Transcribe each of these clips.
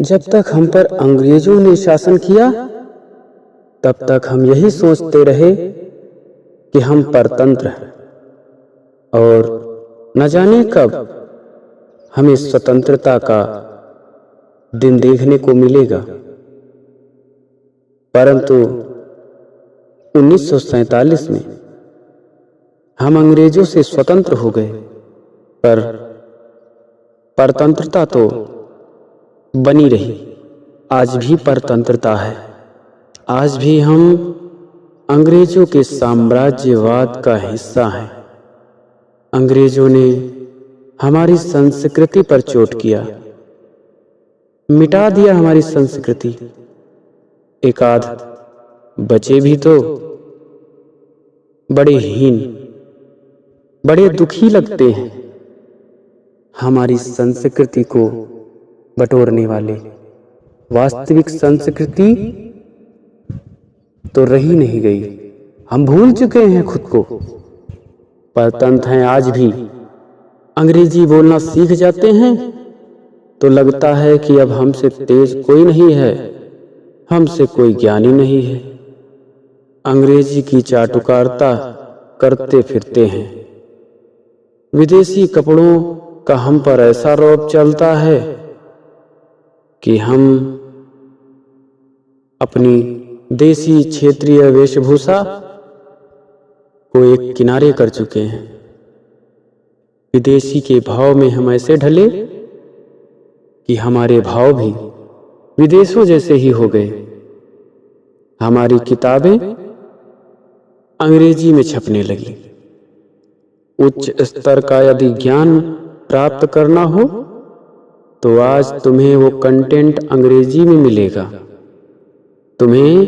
जब तक हम पर अंग्रेजों ने शासन किया तब तक हम यही सोचते रहे कि हम परतंत्र हैं और न जाने कब हमें स्वतंत्रता का दिन देखने को मिलेगा। परंतु 1947 में हम अंग्रेजों से स्वतंत्र हो गए, पर परतंत्रता तो बनी रही। आज भी परतंत्रता है। आज भी हम अंग्रेजों के साम्राज्यवाद का हिस्सा हैं। अंग्रेजों ने हमारी संस्कृति पर चोट किया, मिटा दिया हमारी संस्कृति। एक आध बचे भी तो बड़े हीन, बड़े दुखी लगते हैं। हमारी संस्कृति को बटोरने वाले। वास्तविक संस्कृति तो रही नहीं गई। हम भूल चुके हैं खुद को। परतंत्र हैं आज भी। अंग्रेजी बोलना सीख जाते हैं तो लगता है कि अब हमसे तेज कोई नहीं है, हमसे कोई ज्ञानी नहीं है। अंग्रेजी की चाटुकारिता करते फिरते हैं। विदेशी कपड़ों का हम पर ऐसा रौब चलता है कि हम अपनी देसी क्षेत्रीय वेशभूषा को एक किनारे कर चुके हैं। विदेशी के भाव में हम ऐसे ढले कि हमारे भाव भी विदेशों जैसे ही हो गए। हमारी किताबें अंग्रेजी में छपने लगी। उच्च स्तर का यदि ज्ञान प्राप्त करना हो तो आज तुम्हें वो कंटेंट अंग्रेजी में मिलेगा। तुम्हें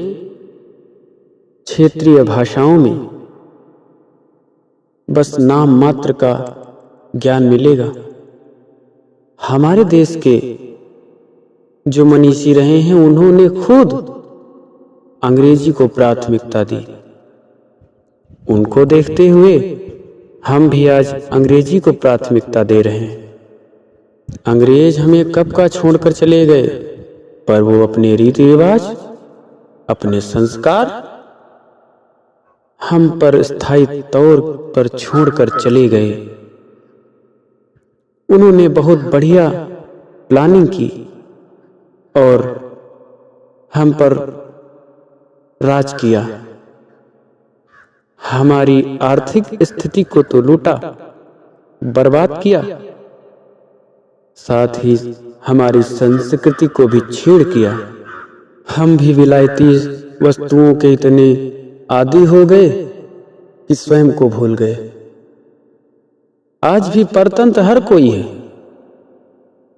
क्षेत्रीय भाषाओं में बस नाम मात्र का ज्ञान मिलेगा। हमारे देश के जो मनीषी रहे हैं उन्होंने खुद अंग्रेजी को प्राथमिकता दी। उनको देखते हुए हम भी आज अंग्रेजी को प्राथमिकता दे रहे हैं। अंग्रेज हमें कब का छोड़कर चले गए, पर वो अपने रीति रिवाज, अपने संस्कार हम पर स्थायी तौर पर छोड़कर चले गए। उन्होंने बहुत बढ़िया प्लानिंग की और हम पर राज किया। हमारी आर्थिक स्थिति को तो लूटा, बर्बाद किया, साथ ही हमारी संस्कृति को भी छेड़ किया। हम भी विलायती वस्तुओं के इतने आदी हो गए कि स्वयं को भूल गए। आज भी परतंत्र हर कोई है।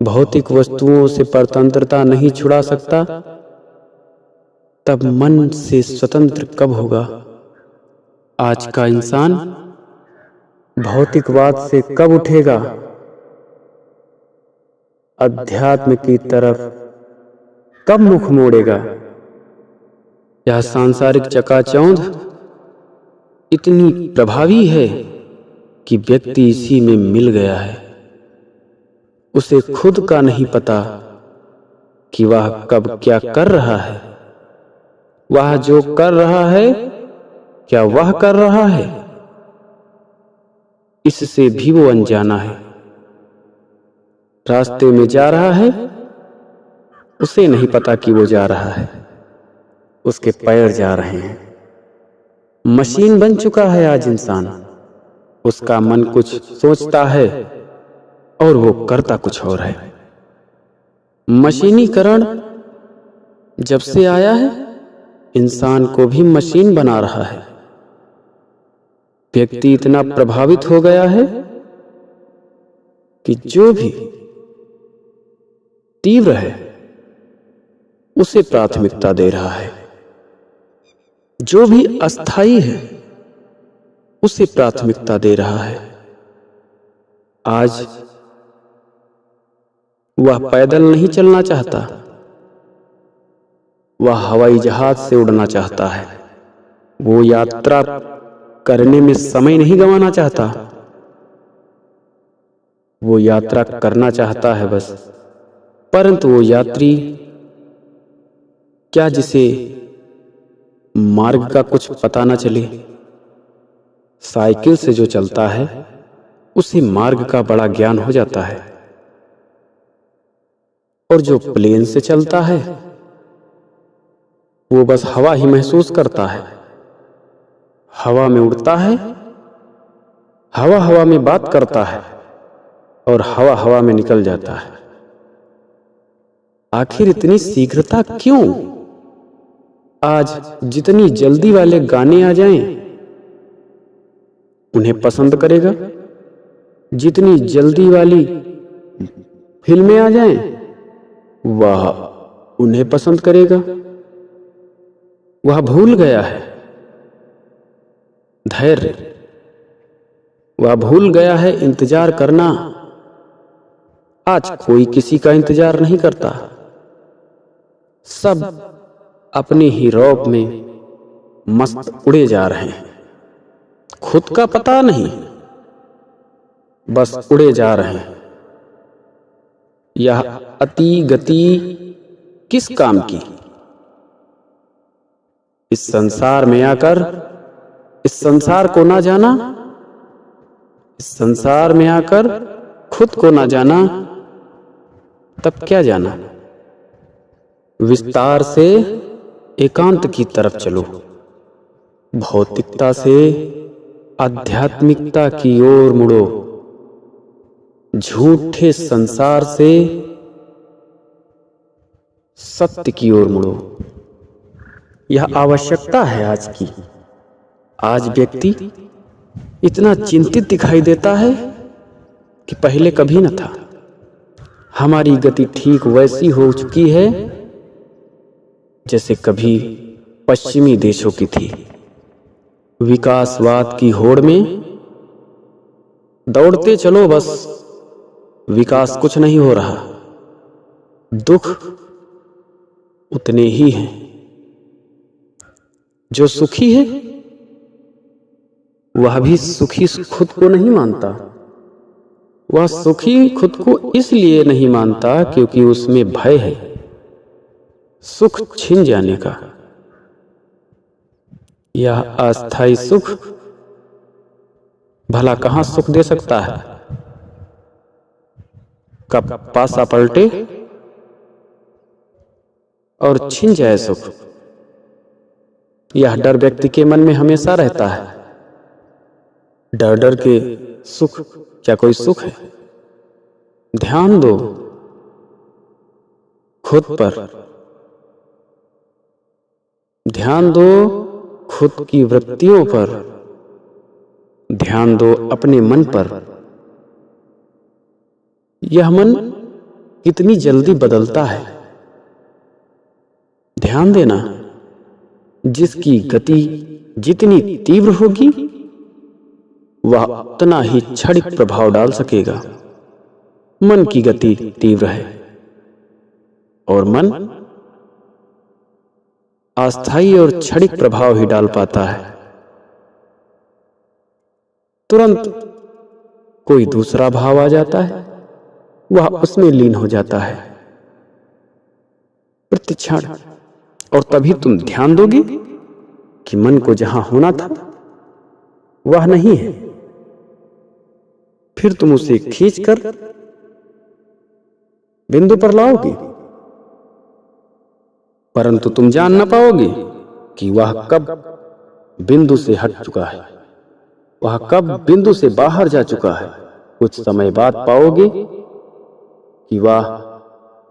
भौतिक वस्तुओं से परतंत्रता नहीं छुड़ा सकता, तब मन से स्वतंत्र कब होगा? आज का इंसान भौतिकवाद से कब उठेगा? अध्यात्म की तरफ कब मुख मोड़ेगा? यह सांसारिक चकाचौंध इतनी प्रभावी है कि व्यक्ति इसी में मिल गया है। उसे खुद का नहीं पता कि वह कब क्या कर रहा है। वह जो कर रहा है, क्या वह कर रहा है, इससे भी वो अनजाना है। रास्ते में जा रहा है, उसे नहीं पता कि वो जा रहा है। उसके पैर जा रहे हैं। मशीन बन चुका है आज इंसान। उसका मन कुछ सोचता है और वो करता कुछ और है। मशीनीकरण जब से आया है, इंसान को भी मशीन बना रहा है। व्यक्ति इतना प्रभावित हो गया है कि जो भी तीव्र है उसे प्राथमिकता दे रहा है। जो भी अस्थाई है उसे प्राथमिकता दे रहा है। आज वह पैदल नहीं चलना चाहता, वह हवाई जहाज से उड़ना चाहता है। वो यात्रा करने में समय नहीं गंवाना चाहता, वो यात्रा करना चाहता है बस। परंतु वो यात्री क्या जिसे मार्ग का कुछ पता न चले, साइकिल से जो चलता है उसे मार्ग का बड़ा ज्ञान हो जाता है, और जो प्लेन से चलता है वो बस हवा ही महसूस करता है, हवा में उड़ता है, हवा हवा में बात करता है और हवा हवा में निकल जाता है। आखिर इतनी शीघ्रता क्यों? आज जितनी जल्दी वाले गाने आ जाएं उन्हें पसंद करेगा, जितनी जल्दी वाली फिल्में आ जाएं वह उन्हें पसंद करेगा। वह भूल गया है धैर्य, वह भूल गया है इंतजार करना। आज कोई किसी का इंतजार नहीं करता, सब अपनी ही रौब में मस्त उड़े जा रहे हैं, खुद का पता नहीं, बस उड़े जा रहे हैं। यह अति गति किस काम की? इस संसार में आकर इस संसार को ना जाना, इस संसार में आकर खुद को ना जाना, तब क्या जाना? विस्तार से एकांत की तरफ चलो, भौतिकता से आध्यात्मिकता की ओर मुड़ो, झूठे संसार से सत्य की ओर मुड़ो। यह आवश्यकता है आज की। आज व्यक्ति इतना चिंतित दिखाई देता है कि पहले कभी न था। हमारी गति ठीक वैसी हो चुकी है जैसे कभी पश्चिमी देशों की थी। विकासवाद की होड़ में दौड़ते चलो, बस विकास कुछ नहीं हो रहा, दुख उतने ही हैं। जो सुखी है वह भी सुखी खुद को नहीं मानता। वह सुखी खुद को इसलिए नहीं मानता क्योंकि उसमें भय है सुख छिन जाने का। यह अस्थाई सुख भला कहां सुख दे सकता है? कब पासा पलटे और छिन जाए सुख। यह डर व्यक्ति के मन में हमेशा रहता है। डर डर के सुख क्या कोई सुख है? ध्यान दो खुद पर, ध्यान दो खुद की वृत्तियों पर, ध्यान दो अपने मन पर। यह मन कितनी जल्दी बदलता है। ध्यान देना, जिसकी गति जितनी तीव्र होगी वह उतना ही क्षणिक प्रभाव डाल सकेगा। मन की गति तीव्र है और मन अस्थायी और क्षणिक प्रभाव ही डाल पाता है। तुरंत कोई दूसरा भाव आ जाता है, वह उसमें लीन हो जाता है प्रतिक्षण। और तभी तुम ध्यान दोगे कि मन को जहां होना था वह नहीं है। फिर तुम उसे खींचकर बिंदु पर लाओगे, परंतु तुम जान ना पाओगे कि वह कब बिंदु से हट चुका है, वह कब बिंदु से बाहर जा चुका है। कुछ समय बाद पाओगे कि वह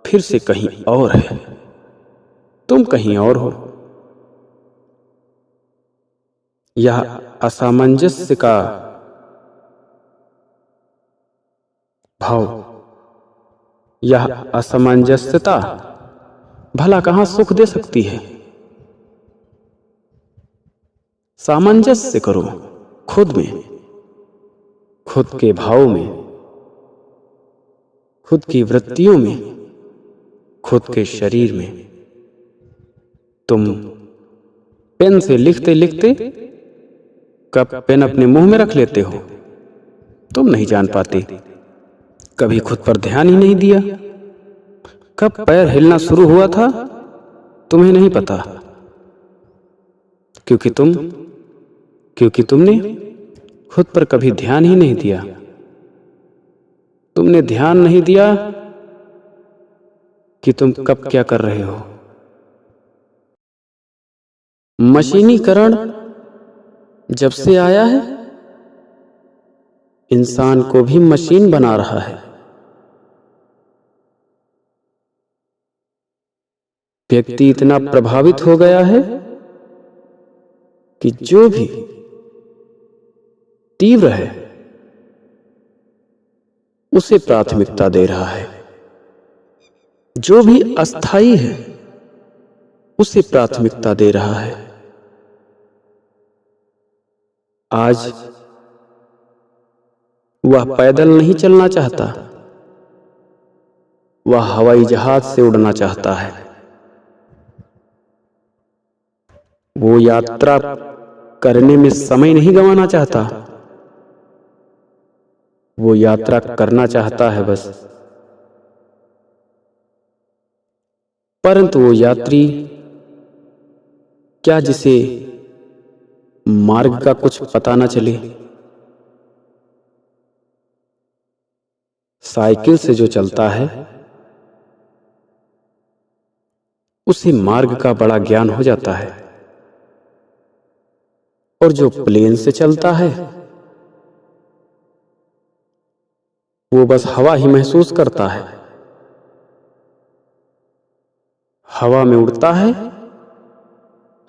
फिर से कहीं और है, तुम कहीं और हो। यह असामंजस्य का भाव, यह असमंजसता भला कहां सुख दे सकती है? सामंजस्य करो खुद में, खुद के भाव में, खुद की वृत्तियों में, खुद के शरीर में। तुम पेन से लिखते लिखते कब पेन अपने मुंह में रख लेते हो तुम नहीं जान पाते। कभी खुद पर ध्यान ही नहीं दिया, कब पैर हिलना शुरू हुआ था तुम्हें नहीं पता, क्योंकि तुमने खुद पर कभी ध्यान ही नहीं दिया। तुमने ध्यान नहीं दिया कि तुम कब क्या कर रहे हो। मशीनीकरण जब से आया है, इंसान को भी मशीन बना रहा है। व्यक्ति इतना प्रभावित हो गया है कि जो भी तीव्र है उसे प्राथमिकता दे रहा है, जो भी अस्थाई है उसे प्राथमिकता दे रहा है। आज वह पैदल नहीं चलना चाहता, वह हवाई जहाज से उड़ना चाहता है। वो यात्रा करने में समय नहीं गंवाना चाहता, वो यात्रा करना चाहता है बस। परंतु वो यात्री क्या जिसे मार्ग का कुछ पता न चले? साइकिल से जो चलता है उसे मार्ग का बड़ा ज्ञान हो जाता है, और जो प्लेन से चलता है वो बस हवा ही महसूस करता है। हवा में उड़ता है,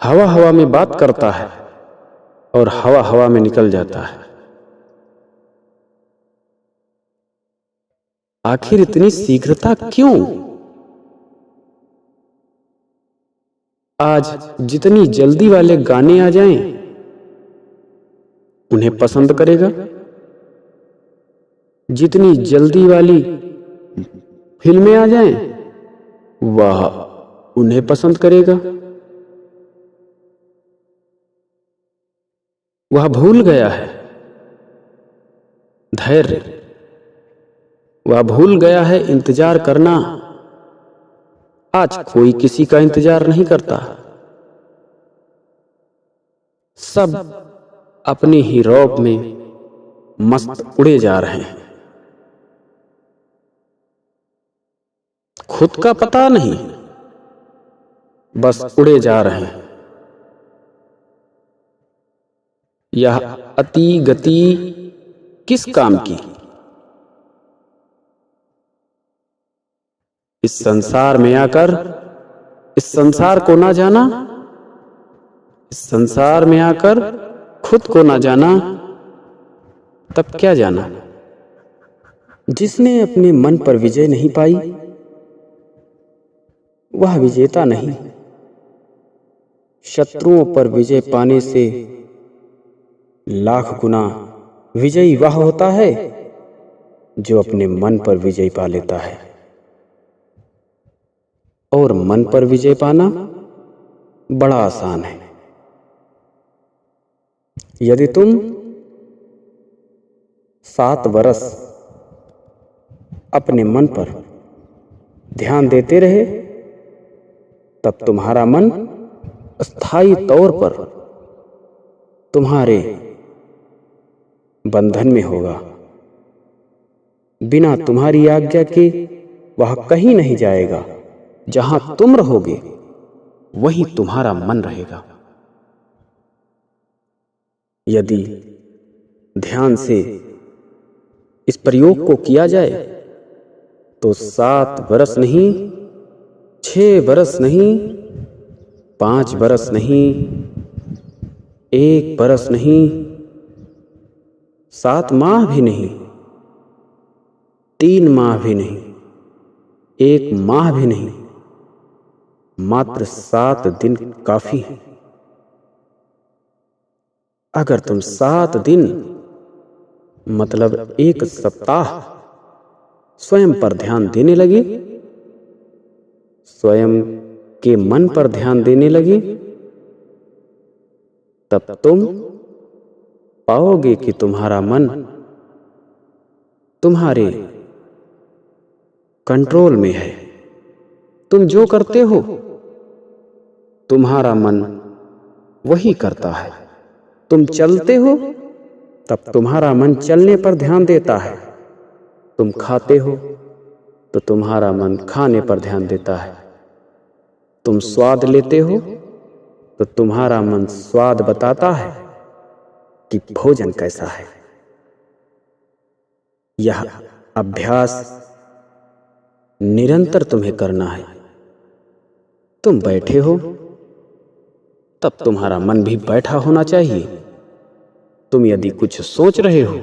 हवा हवा में बात करता है, और हवा हवा में निकल जाता है। आखिर इतनी शीघ्रता क्यों? आज जितनी जल्दी वाले गाने आ जाएं, उन्हें पसंद करेगा। जितनी जल्दी वाली फिल्में आ जाएं, वह उन्हें पसंद करेगा। वह भूल गया है धैर्य, वह भूल गया है इंतजार करना। आज कोई किसी का इंतजार नहीं करता, सब अपने ही रौब में मस्त उड़े जा रहे हैं। खुद का पता नहीं, बस उड़े जा रहे हैं। यह अति गति किस काम की? इस संसार में आकर इस संसार को ना जाना, इस संसार में आकर खुद को ना जाना, तब क्या जाना? जिसने अपने मन पर विजय नहीं पाई वह विजेता नहीं। शत्रुओं पर विजय पाने से लाख गुना विजयी वह होता है जो अपने मन पर विजय पा लेता है। और मन पर विजय पाना बड़ा आसान है। यदि तुम 7 वर्ष अपने मन पर ध्यान देते रहे, तब तुम्हारा मन स्थायी तौर पर तुम्हारे बंधन में होगा। बिना तुम्हारी आज्ञा के वह कहीं नहीं जाएगा। जहां तुम रहोगे वहीं तुम्हारा मन रहेगा। यदि ध्यान से इस प्रयोग को किया जाए तो 7 वर्ष नहीं, 6 वर्ष नहीं, 5 वर्ष नहीं, 1 वर्ष नहीं, 7 माह भी नहीं, 3 माह भी नहीं, 1 माह भी नहीं, मात्र 7 दिन काफी है। अगर तुम 7 दिन मतलब 1 सप्ताह स्वयं पर ध्यान देने लगे, स्वयं के मन पर ध्यान देने लगे, तब तुम पाओगे कि तुम्हारा मन तुम्हारे कंट्रोल में है, तुम जो करते हो तुम्हारा मन वही करता है। तुम चलते हो तब तुम्हारा मन चलने पर ध्यान देता है। तुम खाते हो तो तुम्हारा मन खाने पर ध्यान देता है। तुम स्वाद लेते हो तो तुम्हारा मन स्वाद बताता है कि भोजन कैसा है। यह अभ्यास निरंतर तुम्हें करना है। तुम बैठे हो तब तुम्हारा मन भी बैठा होना चाहिए। तुम यदि कुछ सोच रहे हो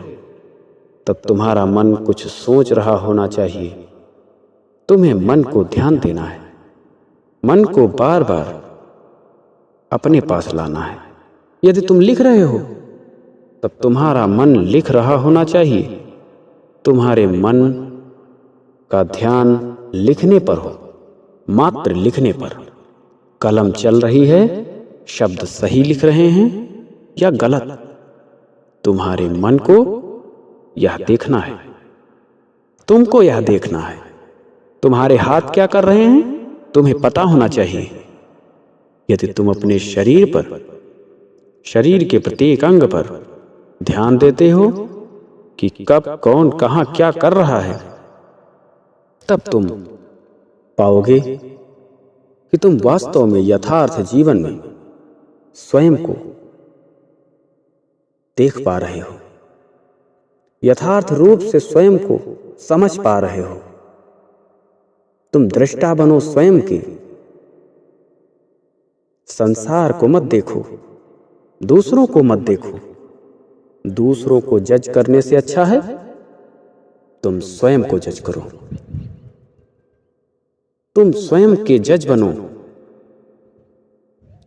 तब तुम्हारा मन कुछ सोच रहा होना चाहिए। तुम्हें मन को ध्यान देना है, मन को बार बार अपने पास लाना है। यदि तुम लिख रहे हो तब तुम्हारा मन लिख रहा होना चाहिए। तुम्हारे मन का ध्यान लिखने पर हो, मात्र लिखने पर। कलम चल रही है, शब्द सही लिख रहे हैं या गलत, तुम्हारे मन को यह देखना है। तुमको यह देखना है। तुम्हारे हाथ क्या कर रहे हैं तुम्हें पता होना चाहिए। यदि तुम अपने शरीर पर, शरीर के प्रत्येक अंग पर ध्यान देते हो कि कब कौन कहां क्या कर रहा है, तब तुम पाओगे कि तुम वास्तव में यथार्थ जीवन में स्वयं को देख पा रहे हो, यथार्थ रूप से स्वयं को समझ पा रहे हो। तुम दृष्टा बनो स्वयं के। संसार को मत देखो, दूसरों को मत देखो। दूसरों को जज करने से अच्छा है तुम स्वयं को जज करो। तुम स्वयं के जज बनो।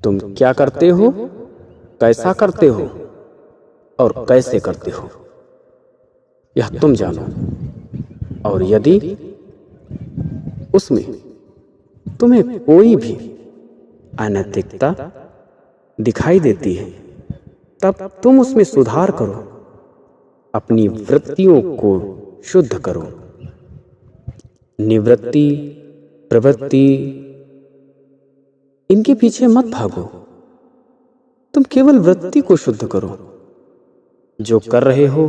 तुम क्या करते हो, कैसा करते हो और कैसे करते हो, यह तुम जानो। और यदि उसमें तुम्हें कोई भी अनैतिकता दिखाई देती है तब तुम उसमें सुधार करो। अपनी वृत्तियों को शुद्ध करो। निवृत्ति, प्रवृत्ति, इनके पीछे मत भागो। तुम केवल वृत्ति को शुद्ध करो। जो कर रहे हो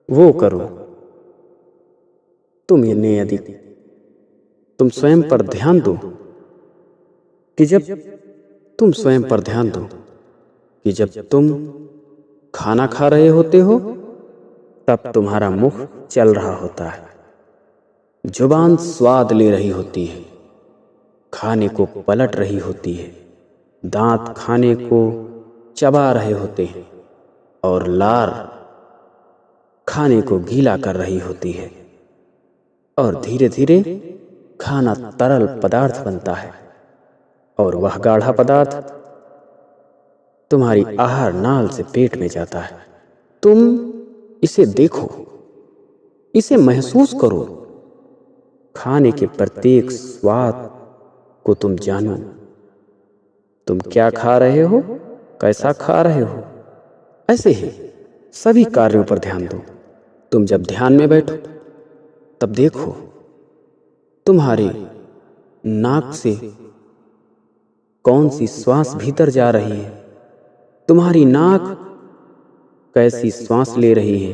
वो करो। यदि तुम स्वयं पर ध्यान दो कि जब तुम स्वयं पर ध्यान दो कि जब तुम खाना खा रहे होते हो तब तुम्हारा मुख चल रहा होता है, जुबान स्वाद ले रही होती है, खाने को पलट रही होती है, दांत खाने को चबा रहे होते हैं और लार खाने को गीला कर रही होती है। और धीरे धीरे खाना तरल पदार्थ बनता है और वह गाढ़ा पदार्थ तुम्हारी आहार नाल से पेट में जाता है। तुम इसे देखो, इसे महसूस करो। खाने के प्रत्येक स्वाद को तुम जानो। तुम क्या खा रहे हो, कैसा खा रहे हो। ऐसे ही सभी कार्यों पर ध्यान दो। तुम जब ध्यान में बैठो तब देखो तुम्हारे नाक से कौन सी श्वास भीतर जा रही है, तुम्हारी नाक कैसी श्वास ले रही है,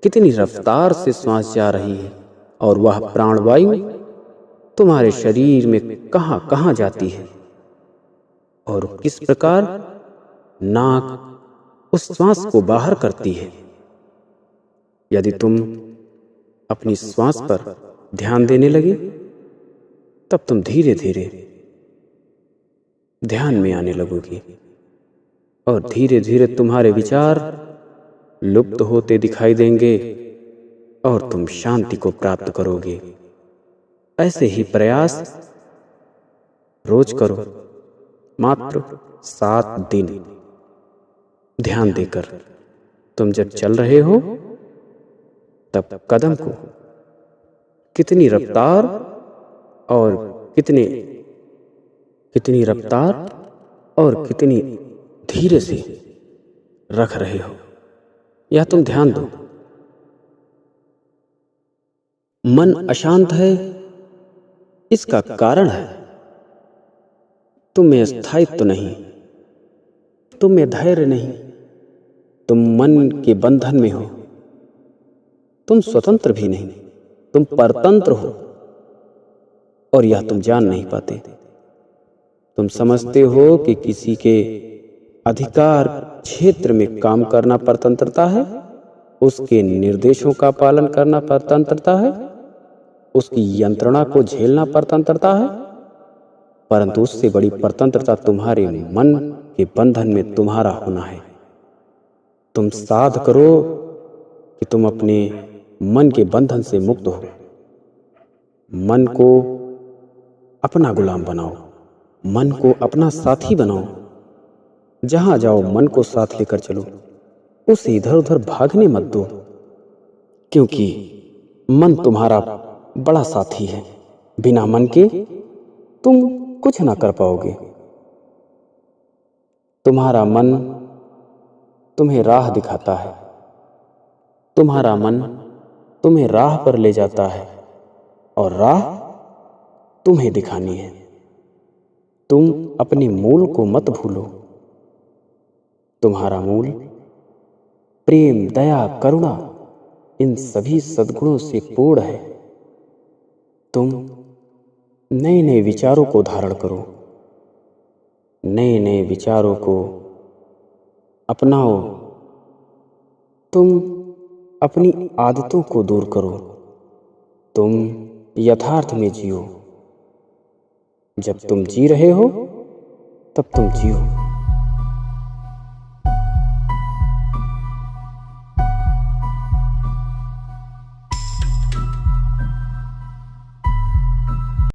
कितनी रफ्तार से श्वास जा रही है, और वह प्राणवायु तुम्हारे शरीर में कहां कहां जाती है और किस प्रकार नाक उस श्वास को बाहर करती है। यदि तुम अपनी श्वास पर ध्यान देने लगे तब तुम धीरे धीरे ध्यान में आने लगोगे और धीरे धीरे तुम्हारे विचार लुप्त होते दिखाई देंगे और तुम शांति को प्राप्त करोगे। ऐसे ही प्रयास रोज करो, मात्र 7 दिन ध्यान देकर। तुम जब चल रहे हो तब कदम को कितनी रफ्तार और कितनी रफ्तार और कितनी धीरे से रख रहे हो, यह तुम ध्यान दो। मन अशांत है इसका कारण है तुम में स्थायित्व नहीं, तुम में धैर्य नहीं, तुम मन के बंधन में हो, तुम स्वतंत्र भी नहीं, तुम परतंत्र हो, और यह तुम जान नहीं पाते। तुम समझते हो कि किसी के अधिकार क्षेत्र में काम करना परतंत्रता है, उसके निर्देशों का पालन करना परतंत्रता है, उसकी यंत्रणा को झेलना परतंत्रता है। परंतु उससे बड़ी परतंत्रता तुम्हारे मन के बंधन में तुम्हारा होना है। तुम साध करो कि तुम अपने मन के बंधन से मुक्त हो। मन को अपना गुलाम बनाओ, मन को अपना साथी बनाओ। जहां जाओ मन को साथ लेकर चलो, उसे इधर उधर भागने मत दो, क्योंकि मन तुम्हारा बड़ा साथी है। बिना मन के तुम कुछ ना कर पाओगे। तुम्हारा मन तुम्हें राह दिखाता है, तुम्हारा मन तुम्हें राह पर ले जाता है, और राह तुम्हें दिखानी है। तुम अपने मूल को मत भूलो। तुम्हारा मूल प्रेम, दया, करुणा, इन सभी सद्गुणों से पूर्ण है। तुम नए नए विचारों को धारण करो, नए नए विचारों को अपनाओ। तुम अपनी आदतों को दूर करो। तुम यथार्थ में जियो। जब तुम जी रहे हो तब तुम जियो।